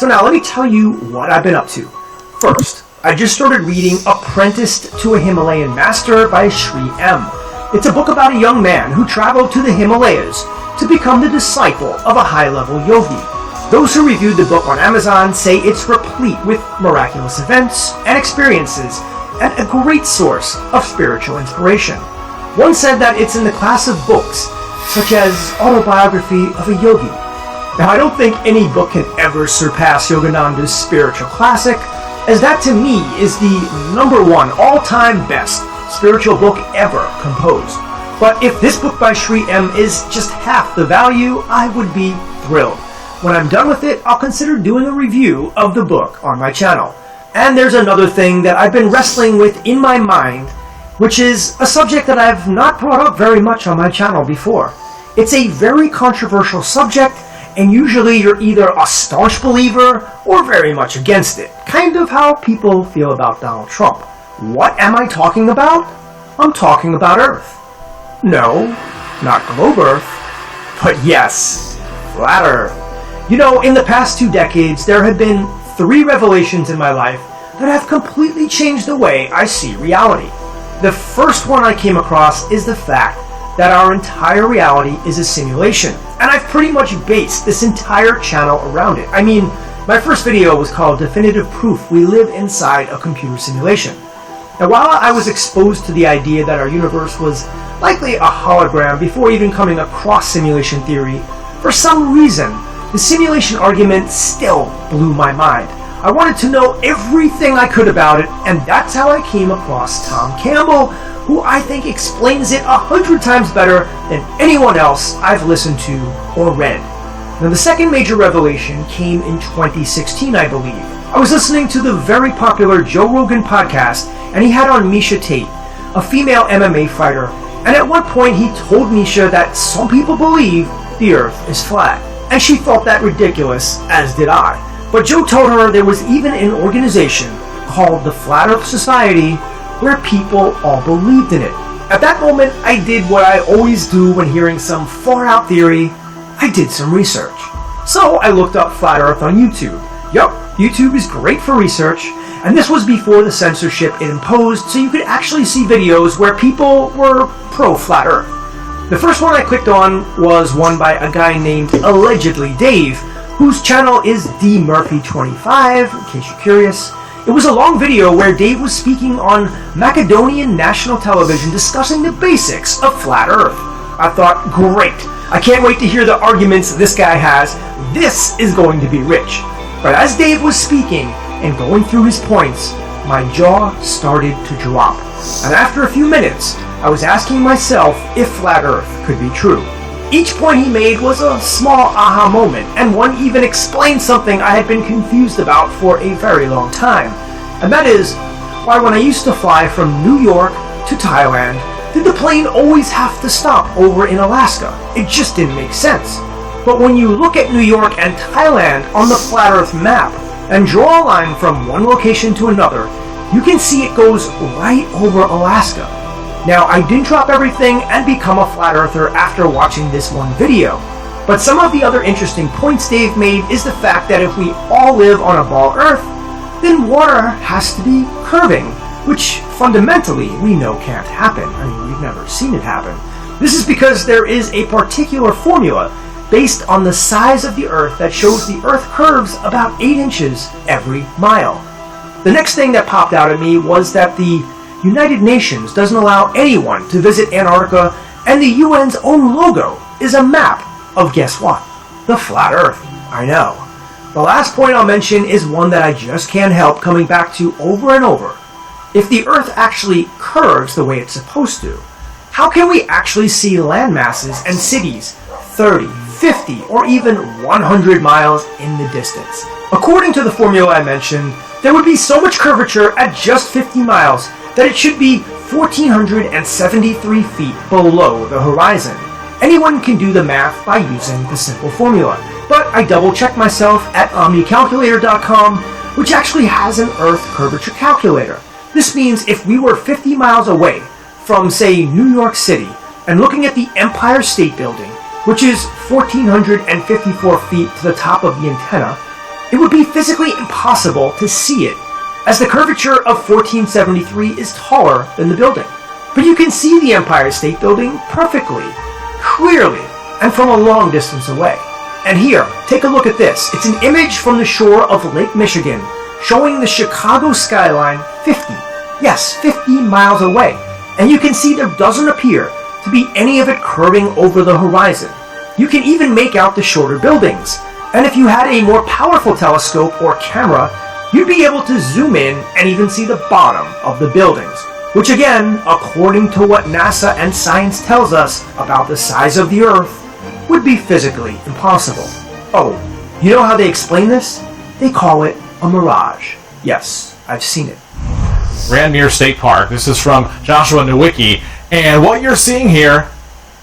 So now let me tell you what I've been up to. First, I just started reading Apprenticed to a Himalayan Master by Sri M. It's a book about a young man who traveled to the Himalayas to become the disciple of a high-level yogi. Those who reviewed the book on Amazon say it's replete with miraculous events and experiences and a great source of spiritual inspiration. One said that it's in the class of books, such as Autobiography of a Yogi. Now, I don't think any book can ever surpass Yogananda's spiritual classic, as that to me is the #1 all-time best spiritual book ever composed. But if this book by Sri M is just half the value, I would be thrilled. When I'm done with it, I'll consider doing a review of the book on my channel. And there's another thing that I've been wrestling with in my mind, which is a subject that I've not brought up very much on my channel before. It's a very controversial subject, and usually you're either a staunch believer or very much against it. Kind of how people feel about Donald Trump. What am I talking about? I'm talking about Earth. No, not globe Earth, but yes, flat Earth. You know, in the past 2 decades, there have been 3 revelations in my life that have completely changed the way I see reality. The first one I came across is the fact that our entire reality is a simulation, and I've pretty much based this entire channel around it. I mean, my first video was called Definitive Proof We Live Inside a Computer Simulation. Now, while I was exposed to the idea that our universe was likely a hologram before even coming across simulation theory, for some reason, the simulation argument still blew my mind. I wanted to know everything I could about it, and that's how I came across Tom Campbell, who I think explains it 100 times better than anyone else I've listened to or read. Now, the second major revelation came in 2016, I believe. I was listening to the very popular Joe Rogan podcast, and he had on Misha Tate, a female MMA fighter, and at one point he told Misha that some people believe the Earth is flat, and she thought that ridiculous, as did I. But Joe told her there was even an organization called the Flat Earth Society where people all believed in it. At that moment, I did what I always do when hearing some far-out theory. I did some research. So I looked up Flat Earth on YouTube. Yup, YouTube is great for research, and this was before the censorship it imposed, so you could actually see videos where people were pro-Flat Earth. The first one I clicked on was one by a guy named Allegedly Dave, whose channel is dmurphy25, in case you're curious. It was a long video where Dave was speaking on Macedonian national television discussing the basics of Flat Earth. I thought, great, I can't wait to hear the arguments this guy has. This is going to be rich. But as Dave was speaking and going through his points, my jaw started to drop. And after a few minutes, I was asking myself if Flat Earth could be true. Each point he made was a small aha moment, and one even explained something I had been confused about for a very long time. And that is, why when I used to fly from New York to Thailand, did the plane always have to stop over in Alaska? It just didn't make sense. But when you look at New York and Thailand on the Flat Earth map, and draw a line from one location to another, you can see it goes right over Alaska. Now, I didn't drop everything and become a flat earther after watching this one video, but some of the other interesting points Dave made is the fact that if we all live on a ball Earth, then water has to be curving, which fundamentally we know can't happen. I mean, we've never seen it happen. This is because there is a particular formula based on the size of the Earth that shows the Earth curves about 8 inches every mile. The next thing that popped out at me was that the United Nations doesn't allow anyone to visit Antarctica, and the UN's own logo is a map of, guess what? The flat Earth. I know. The last point I'll mention is one that I just can't help coming back to over and over. If the Earth actually curves the way it's supposed to, how can we actually see land masses and cities 30, 50, or even 100 miles in the distance? According to the formula I mentioned, there would be so much curvature at just 50 miles that it should be 1,473 feet below the horizon. Anyone can do the math by using the simple formula, but I double-checked myself at OmniCalculator.com, which actually has an Earth curvature calculator. This means if we were 50 miles away from, say, New York City, and looking at the Empire State Building, which is 1,454 feet to the top of the antenna, It would be physically impossible to see it, as the curvature of 1473 is taller than the building. But you can see the Empire State Building perfectly, clearly, and from a long distance away. And here, take a look at this. It's an image from the shore of Lake Michigan, showing the Chicago skyline 50 miles away. And you can see there doesn't appear to be any of it curving over the horizon. You can even make out the shorter buildings. And if you had a more powerful telescope or camera, you'd be able to zoom in and even see the bottom of the buildings, which again, according to what NASA and science tells us about the size of the Earth, would be physically impossible. Oh, you know how they explain this? They call it a mirage. Yes, I've seen it. Randmere State Park. This is from Joshua Nowicki, and what you're seeing here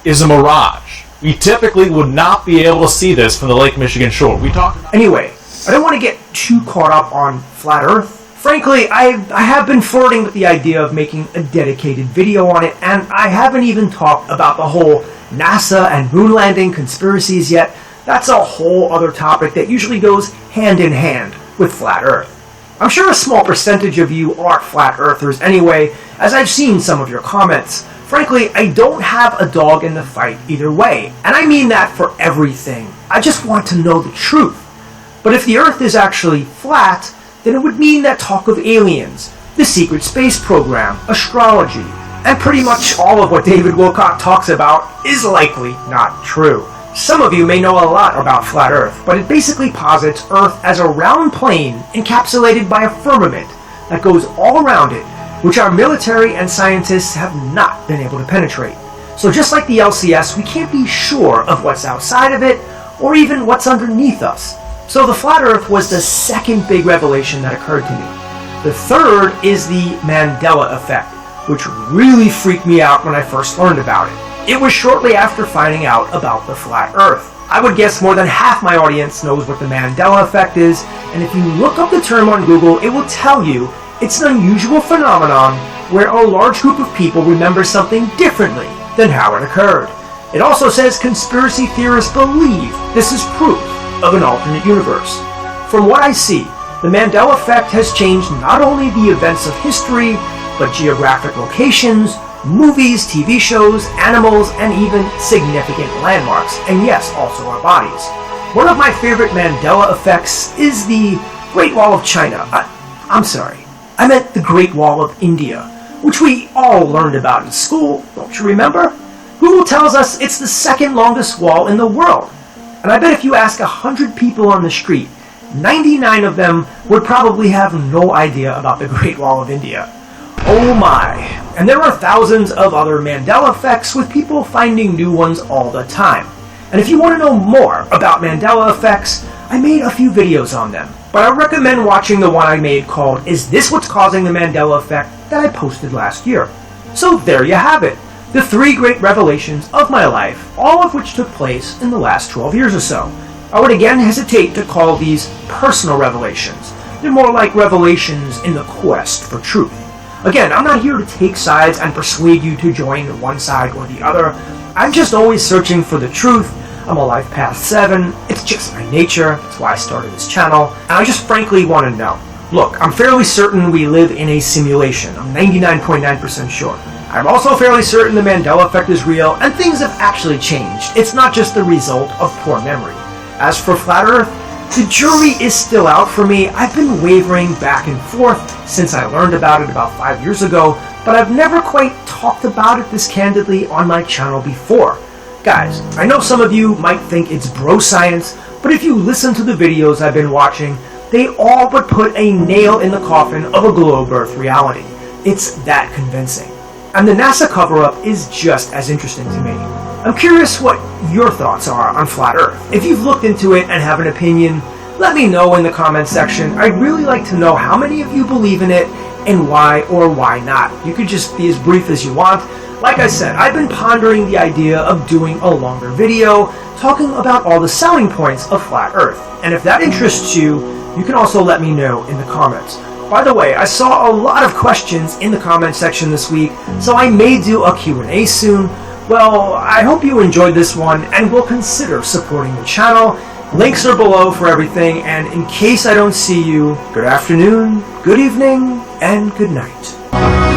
is a mirage. We typically would not be able to see this from the Lake Michigan shore. We talked about... Anyway, I don't want to get too caught up on flat Earth. Frankly, I have been flirting with the idea of making a dedicated video on it, and I haven't even talked about the whole NASA and moon landing conspiracies yet. That's a whole other topic that usually goes hand in hand with flat Earth. I'm sure a small percentage of you are flat earthers anyway, as I've seen some of your comments. Frankly, I don't have a dog in the fight either way, and I mean that for everything. I just want to know the truth. But if the Earth is actually flat, then it would mean that talk of aliens, the secret space program, astrology, and pretty much all of what David Wilcock talks about is likely not true. Some of you may know a lot about flat Earth, but it basically posits Earth as a round plane encapsulated by a firmament that goes all around it, which our military and scientists have not been able to penetrate. So just like the LCS, we can't be sure of what's outside of it, or even what's underneath us. So the flat Earth was the second big revelation that occurred to me. The third is the Mandela effect, which really freaked me out when I first learned about it. It was shortly after finding out about the flat Earth. I would guess more than half my audience knows what the Mandela effect is, and if you look up the term on Google, it will tell you it's an unusual phenomenon where a large group of people remember something differently than how it occurred. It also says conspiracy theorists believe this is proof of an alternate universe. From what I see, the Mandela effect has changed not only the events of history, but geographic locations, movies, TV shows, animals, and even significant landmarks, and yes, also our bodies. One of my favorite Mandela effects is the Great Wall of China. I'm sorry, I meant the Great Wall of India, which we all learned about in school, don't you remember? Google tells us it's the second longest wall in the world, and I bet if you ask 100 people on the street, 99 of them would probably have no idea about the Great Wall of India. Oh my. And there are thousands of other Mandela effects with people finding new ones all the time. And if you want to know more about Mandela effects, I made a few videos on them. But I recommend watching the one I made called Is This What's Causing the Mandela Effect that I posted last year. So there you have it. The 3 great revelations of my life, all of which took place in the last 12 years or so. I would again hesitate to call these personal revelations. They're more like revelations in the quest for truth. Again, I'm not here to take sides and persuade you to join one side or the other. I'm just always searching for the truth. I'm a life past 7. It's just my nature. That's why I started this channel. And I just frankly want to know. Look, I'm fairly certain we live in a simulation. I'm 99.9% sure. I'm also fairly certain the Mandela effect is real and things have actually changed. It's not just the result of poor memory. As for flat Earth, the jury is still out for me. I've been wavering back and forth since I learned about it about 5 years ago, but I've never quite talked about it this candidly on my channel before. Guys, I know some of you might think it's bro science, but if you listen to the videos I've been watching, they all but put a nail in the coffin of a globe Earth reality. It's that convincing. And the NASA cover-up is just as interesting to me. I'm curious what your thoughts are on flat Earth. If you've looked into it and have an opinion, let me know in the comments section. I'd really like to know how many of you believe in it and why or why not. You could just be as brief as you want. Like I said, I've been pondering the idea of doing a longer video talking about all the selling points of flat Earth. And if that interests you, you can also let me know in the comments. By the way, I saw a lot of questions in the comment section this week, so I may do a Q&A soon. Well, I hope you enjoyed this one and will consider supporting the channel. Links are below for everything, and in case I don't see you, good afternoon, good evening, and good night.